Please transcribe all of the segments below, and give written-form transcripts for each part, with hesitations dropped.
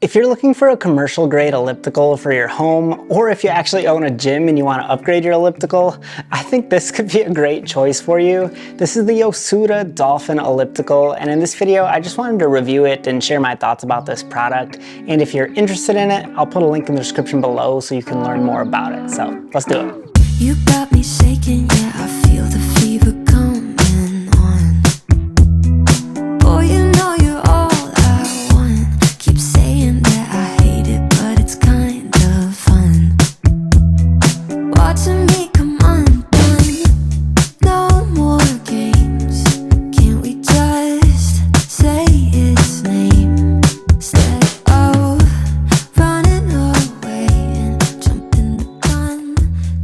If you're looking for a commercial grade elliptical for your home, or if you actually own a gym and you want to upgrade your elliptical, I think this could be a great choice for you. This is the Yosuda Dolphin elliptical, and in this video I just wanted to review it and share my thoughts about this product. And if you're interested in it, I'll put a link in the description below so you can learn more about it. So let's do it. You got me shaking, yeah, I feel the fever coming on. Oh, you know you're all I want. Keep saying that I hate it, but it's kind of fun. Watching me come undone. No more games. Can't we just say its name instead of running away and jumping the gun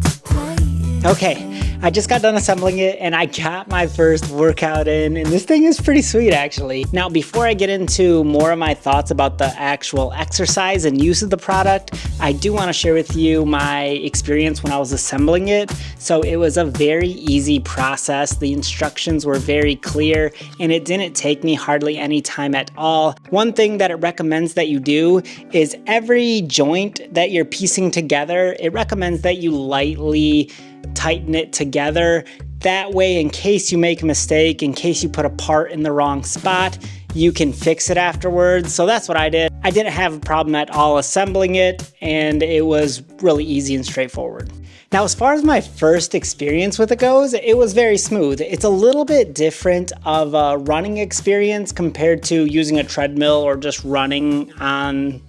to play it? Okay, I just got done assembling it and I got my first workout in, and this thing is pretty sweet actually. Now, before I get into more of my thoughts about the actual exercise and use of the product, I do want to share with you my experience when I was assembling it. So it was a very easy process. The instructions were very clear and it didn't take me hardly any time at all. One thing that it recommends that you do is every joint that you're piecing together, it recommends that you lightly tighten it together. That way, in case you make a mistake, in case you put a part in the wrong spot, you can fix it afterwards. So that's what I did. I didn't have a problem at all assembling it, and it was really easy and straightforward. Now, as far as my first experience with it goes, it was very smooth. It's a little bit different of a running experience compared to using a treadmill or just running on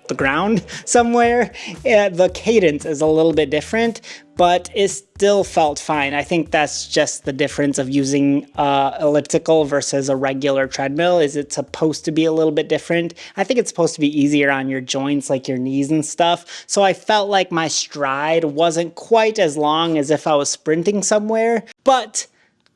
the ground somewhere. The cadence is a little bit different, but it still felt fine. I think that's just the difference of using elliptical versus a regular treadmill. Is it's supposed to be a little bit different. I think it's supposed to be easier on your joints, like your knees and stuff. So I felt like my stride wasn't quite as long as if I was sprinting somewhere, but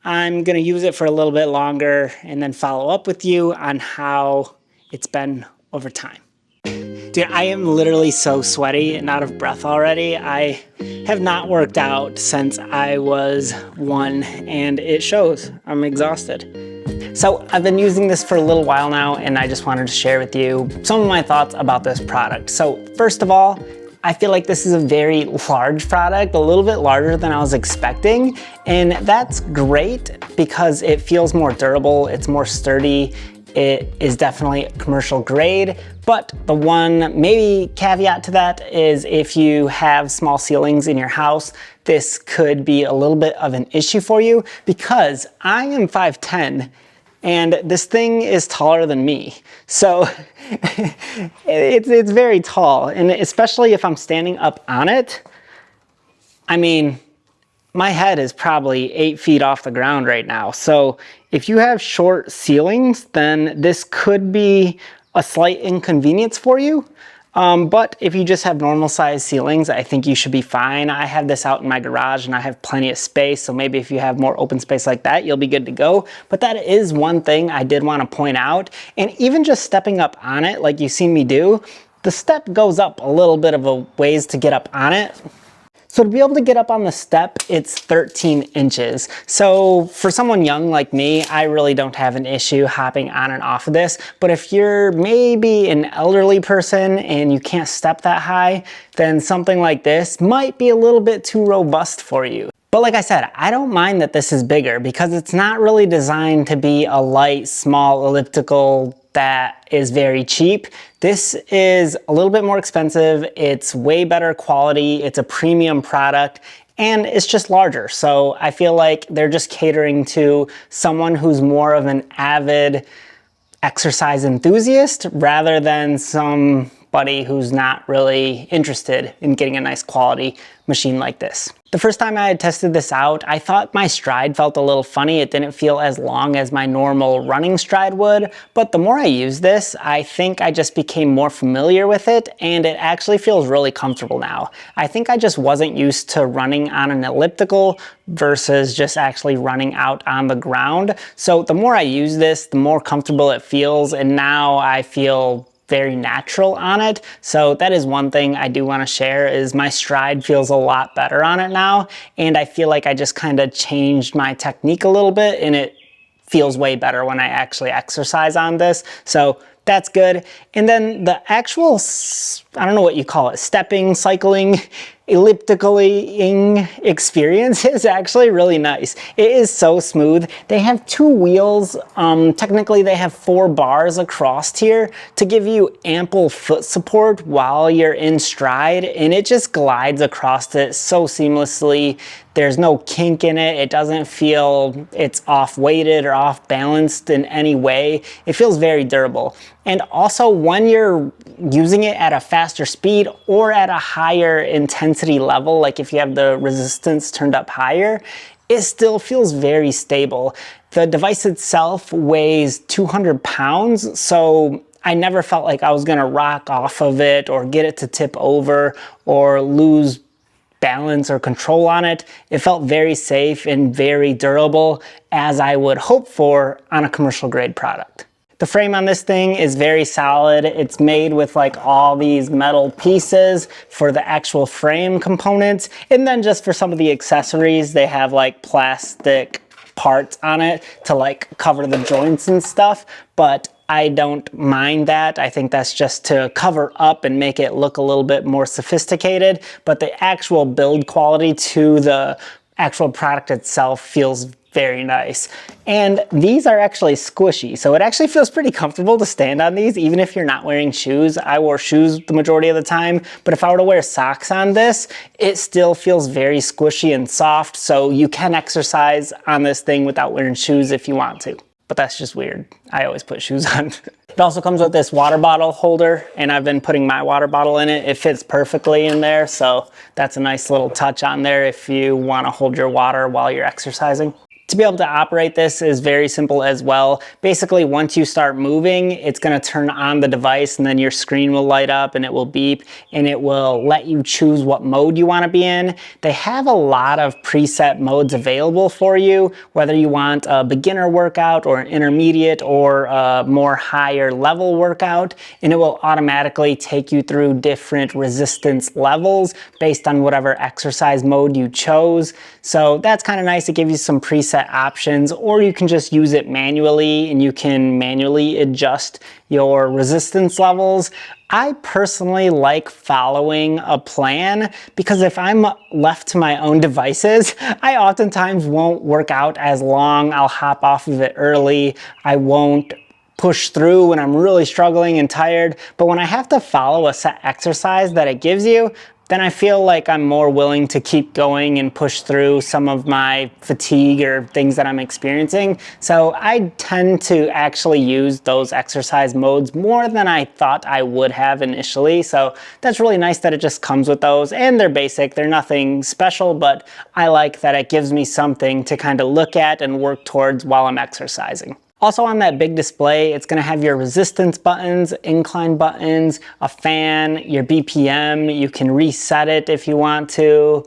I'm gonna use it for a little bit longer and then follow up with you on how it's been over time. Dude, I am literally so sweaty and out of breath already. I have not worked out since I was 1, and it shows. I'm exhausted. So I've been using this for a little while now, and I just wanted to share with you some of my thoughts about this product. So first of all, I feel like this is a very large product, a little bit larger than I was expecting, and that's great because it feels more durable, it's more sturdy. It is definitely commercial grade, but the one maybe caveat to that is if you have small ceilings in your house, this could be a little bit of an issue for you because I am 5'10", and this thing is taller than me. So it's very tall, and especially if I'm standing up on it, I mean, my head is probably 8 feet off the ground right now. So if you have short ceilings, then this could be a slight inconvenience for you. But if you just have normal size ceilings, I think you should be fine. I have this out in my garage and I have plenty of space. So maybe if you have more open space like that, you'll be good to go. But that is one thing I did want to point out. And even just stepping up on it, like you've seen me do, the step goes up a little bit of a ways to get up on it. So to be able to get up on the step, it's 13 inches. So for someone young like me, I really don't have an issue hopping on and off of this. But if you're maybe an elderly person and you can't step that high, then something like this might be a little bit too robust for you. But like I said, I don't mind that this is bigger because it's not really designed to be a light, small elliptical that is very cheap. This is a little bit more expensive. It's way better quality. It's a premium product and it's just larger. So I feel like they're just catering to someone who's more of an avid exercise enthusiast rather than somebody who's not really interested in getting a nice quality machine like this. The first time I had tested this out, I thought my stride felt a little funny. It didn't feel as long as my normal running stride would, but the more I used this, I think I just became more familiar with it, and it actually feels really comfortable now. I think I just wasn't used to running on an elliptical versus just actually running out on the ground. So the more I use this, the more comfortable it feels, and now I feel very natural on it. So that is one thing I do want to share is my stride feels a lot better on it now. And I feel like I just kind of changed my technique a little bit and it feels way better when I actually exercise on this. So that's good. And then the actual, I don't know what you call it, stepping, cycling, ellipticaling experience is actually really nice. It is so smooth. They have 2 wheels. Technically they have 4 bars across here to give you ample foot support while you're in stride, and it just glides across it so seamlessly. There's no kink in it. It doesn't feel it's off weighted or off balanced in any way. It feels very durable. And also when you're using it at a faster speed or at a higher intensity level, like if you have the resistance turned up higher, it still feels very stable. The device itself weighs 200 pounds, so I never felt like I was gonna rock off of it or get it to tip over or lose balance or control on it. It felt very safe and very durable, as I would hope for on a commercial grade product. The frame on this thing is very solid. It's made with like all these metal pieces for the actual frame components. And then just for some of the accessories, they have like plastic parts on it to like cover the joints and stuff. But I don't mind that. I think that's just to cover up and make it look a little bit more sophisticated. But the actual build quality to the actual product itself feels very nice. And these are actually squishy, so it actually feels pretty comfortable to stand on these, even if you're not wearing shoes. I wore shoes the majority of the time, but if I were to wear socks on this, it still feels very squishy and soft, so you can exercise on this thing without wearing shoes if you want to. But that's just weird. I always put shoes on. It also comes with this water bottle holder, and I've been putting my water bottle in it. It fits perfectly in there, so that's a nice little touch on there if you want to hold your water while you're exercising. To be able to operate this is very simple as well. Basically, once you start moving, it's going to turn on the device and then your screen will light up and it will beep and it will let you choose what mode you want to be in. They have a lot of preset modes available for you, whether you want a beginner workout or an intermediate or a more higher level workout, and it will automatically take you through different resistance levels based on whatever exercise mode you chose. So that's kind of nice. It gives you some preset options, or you can just use it manually and you can manually adjust your resistance levels. I personally like following a plan because if I'm left to my own devices, I oftentimes won't work out as long. I'll hop off of it early. I won't push through when I'm really struggling and tired. But when I have to follow a set exercise that it gives you, then I feel like I'm more willing to keep going and push through some of my fatigue or things that I'm experiencing. So I tend to actually use those exercise modes more than I thought I would have initially. So that's really nice that it just comes with those, and they're basic. They're nothing special, but I like that it gives me something to kind of look at and work towards while I'm exercising. Also on that big display, it's gonna have your resistance buttons, incline buttons, a fan, your BPM. You can reset it if you want to,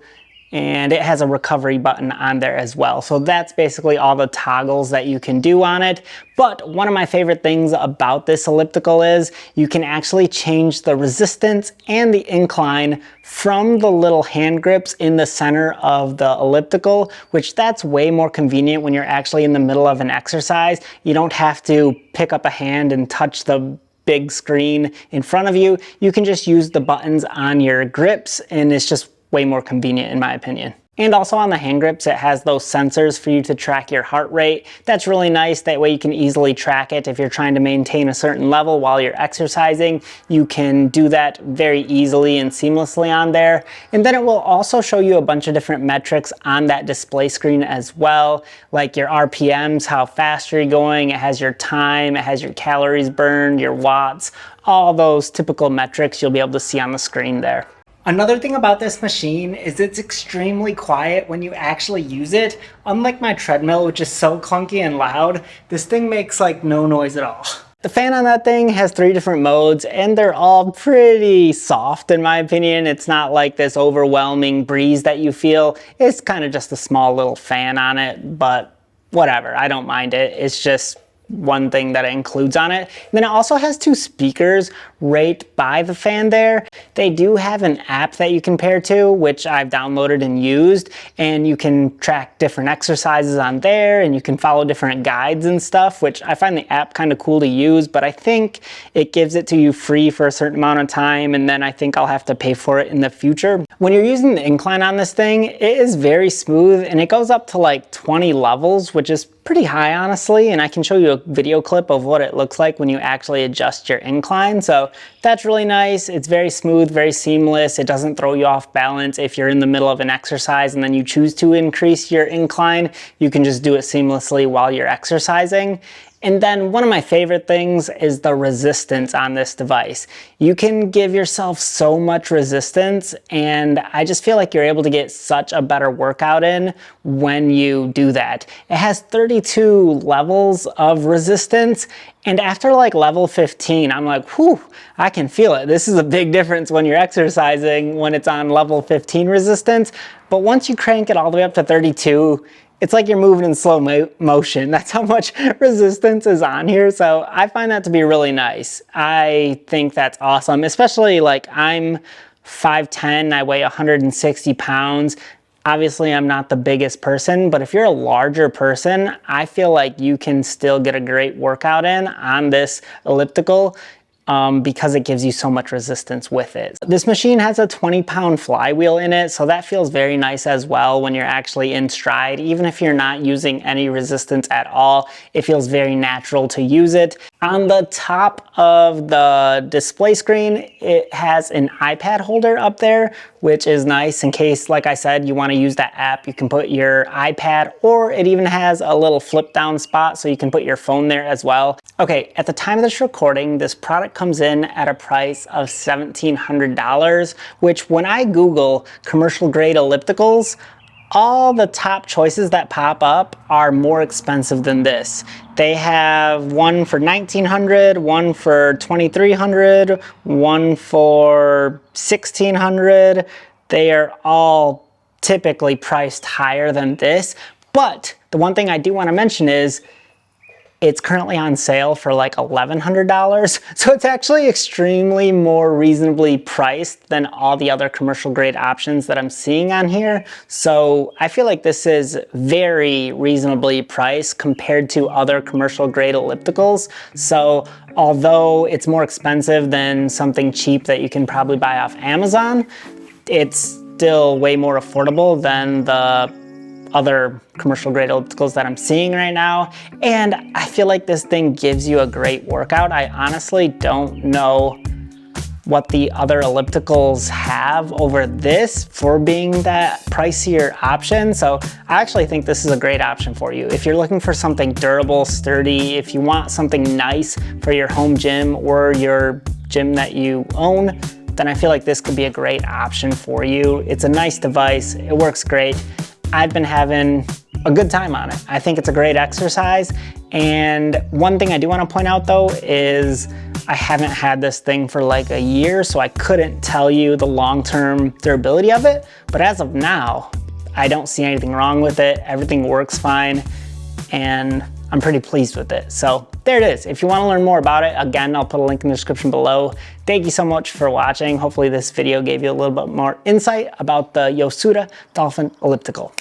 and it has a recovery button on there as well. So that's basically all the toggles that you can do on it. But one of my favorite things about this elliptical is you can actually change the resistance and the incline from the little hand grips in the center of the elliptical, which that's way more convenient when you're actually in the middle of an exercise. You don't have to pick up a hand and touch the big screen in front of you. You can just use the buttons on your grips, and it's just way more convenient in my opinion. And also on the hand grips, it has those sensors for you to track your heart rate. That's really nice. That way you can easily track it. If you're trying to maintain a certain level while you're exercising, you can do that very easily and seamlessly on there. And then it will also show you a bunch of different metrics on that display screen as well, like your RPMs, how fast you're going. It has your time, it has your calories burned, your watts, all those typical metrics you'll be able to see on the screen there. Another thing about this machine is it's extremely quiet when you actually use it. Unlike my treadmill, which is so clunky and loud, this thing makes like no noise at all. The fan on that thing has 3 different modes, and they're all pretty soft in my opinion. It's not like this overwhelming breeze that you feel. It's kind of just a small little fan on it, but whatever, I don't mind it. It's just one thing that it includes on it. And then it also has 2 speakers right by the fan there. They do have an app that you can pair to, which I've downloaded and used, and you can track different exercises on there, and you can follow different guides and stuff, which I find the app kind of cool to use, but I think it gives it to you free for a certain amount of time, and then I think I'll have to pay for it in the future. When you're using the incline on this thing, it is very smooth, and it goes up to like 20 levels, which is pretty high, honestly, and I can show you a video clip of what it looks like when you actually adjust your incline. So that's really nice. It's very smooth, very seamless. It doesn't throw you off balance if you're in the middle of an exercise and then you choose to increase your incline. You can just do it seamlessly while you're exercising. And then one of my favorite things is the resistance on this device. You can give yourself so much resistance, and I just feel like you're able to get such a better workout in when you do that. It has 32 levels of resistance, and after like level 15, I'm like, whew, I can feel it. This is a big difference when you're exercising when it's on level 15 resistance. But once you crank it all the way up to 32, it's like you're moving in slow motion. That's how much resistance is on here. So I find that to be really nice. I think that's awesome, especially like I'm 5'10", I weigh 160 pounds. Obviously, I'm not the biggest person, but if you're a larger person, I feel like you can still get a great workout in on this elliptical. Because it gives you so much resistance with it. This machine has a 20-pound flywheel in it, so that feels very nice as well when you're actually in stride. Even if you're not using any resistance at all, it feels very natural to use it. On the top of the display screen, it has an iPad holder up there, which is nice in case, like I said, you want to use that app. You can put your iPad, or it even has a little flip down spot so you can put your phone there as well. Okay, at the time of this recording, this product comes in at a price of $1,700, which when I Google commercial grade ellipticals, all the top choices that pop up are more expensive than this. They have one for $1,900, one for $2,300, one for $1,600. They are all typically priced higher than this. But the one thing I do want to mention is it's currently on sale for like $1,100. So it's actually extremely more reasonably priced than all the other commercial grade options that I'm seeing on here. So I feel like this is very reasonably priced compared to other commercial grade ellipticals. So although it's more expensive than something cheap that you can probably buy off Amazon, it's still way more affordable than the other commercial grade ellipticals that I'm seeing right now. And I feel like this thing gives you a great workout. I honestly don't know what the other ellipticals have over this for being that pricier option. So I actually think this is a great option for you. If you're looking for something durable, sturdy, if you want something nice for your home gym or your gym that you own, then I feel like this could be a great option for you. It's a nice device, it works great. I've been having a good time on it. I think it's a great exercise. And one thing I do want to point out though is I haven't had this thing for like a year, so I couldn't tell you the long-term durability of it. But as of now, I don't see anything wrong with it. Everything works fine, and I'm pretty pleased with it. So there it is. If you want to learn more about it, again, I'll put a link in the description below. Thank you so much for watching. Hopefully this video gave you a little bit more insight about the Yosuda Dolphin Elliptical.